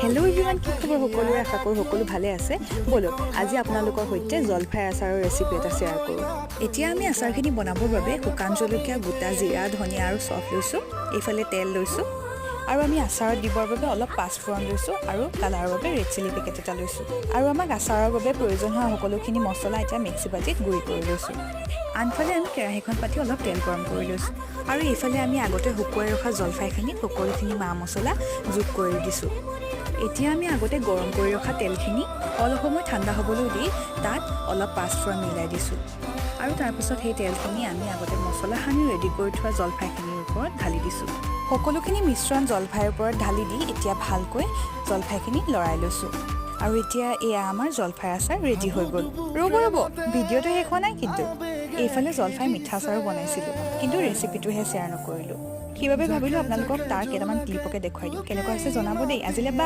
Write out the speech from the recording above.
Hello' everyone, কি খবৰ সকলোৰে? আশা কৰোঁ সকলো ভালে আছে। ব'লক আজি আপোনালোকৰ সৈতে জলফাই আচাৰৰ ৰেচিপি এটা শ্বেয়াৰ কৰোঁ। এতিয়া আমি আচাৰখিনি বনাবৰ বাবে শুকান জলকীয়া, গোটা জিৰা, ধনিয়া আৰু চফ লৈছোঁ। এইফালে তেল লৈছোঁ আৰু আমি আচাৰত দিবৰ বাবে অলপ পাঁচফোৰণ লৈছোঁ আৰু কালাৰৰ বাবে ৰেড চিলি পেকেট এটা লৈছোঁ। আৰু আমাক আচাৰৰ বাবে প্ৰয়োজন হোৱা সকলোখিনি মছলা এতিয়া মিক্সি বাতিত গুড়ি কৰি লৈছোঁ। আনফালে আমি কেৰাহীখন পাতি অলপ তেল গৰম কৰি লৈছোঁ আৰু এইফালে আমি আগতে শুকুৱাই ৰখা জলফাইখিনিত সকলোখিনি মা মছলা যোগ কৰি দিছোঁ। এতিয়া আমি আগতে গৰম কৰি ৰখা তেলখিনি অলপ সময় ঠাণ্ডা হ'বলৈ দি তাত অলপ পাঁচফোৰণ মিলাই দিছোঁ আৰু তাৰপিছত সেই তেলখিনি আমি আগতে মছলা সানি ৰেডি কৰি থোৱা জলফাইখিনিৰ ওপৰত ঢালি দিছোঁ। সকলোখিনি মিশ্ৰণ জলফাইৰ ওপৰত ঢালি দি এতিয়া ভালকৈ জলফাইখিনি লৰাই লৈছোঁ আৰু এতিয়া এয়া আমাৰ জলফাই আচাৰ ৰেডি হৈ গ'ল। ৰ'ব ভিডিঅ'টো শেষ হোৱা নাই কিন্তু। এইফালে জলফাই মিঠা আচাৰো বনাইছিলোঁ, কিন্তু ৰেচিপিটোহে শ্বেয়াৰ নকৰিলোঁ। সেইবাবে ভাবিলোঁ আপোনালোকক তাৰ কেইটামান ক্লিপকে দেখুৱাই দিওঁ। কেনেকুৱা হৈছে জনাব দেই। আজিলৈ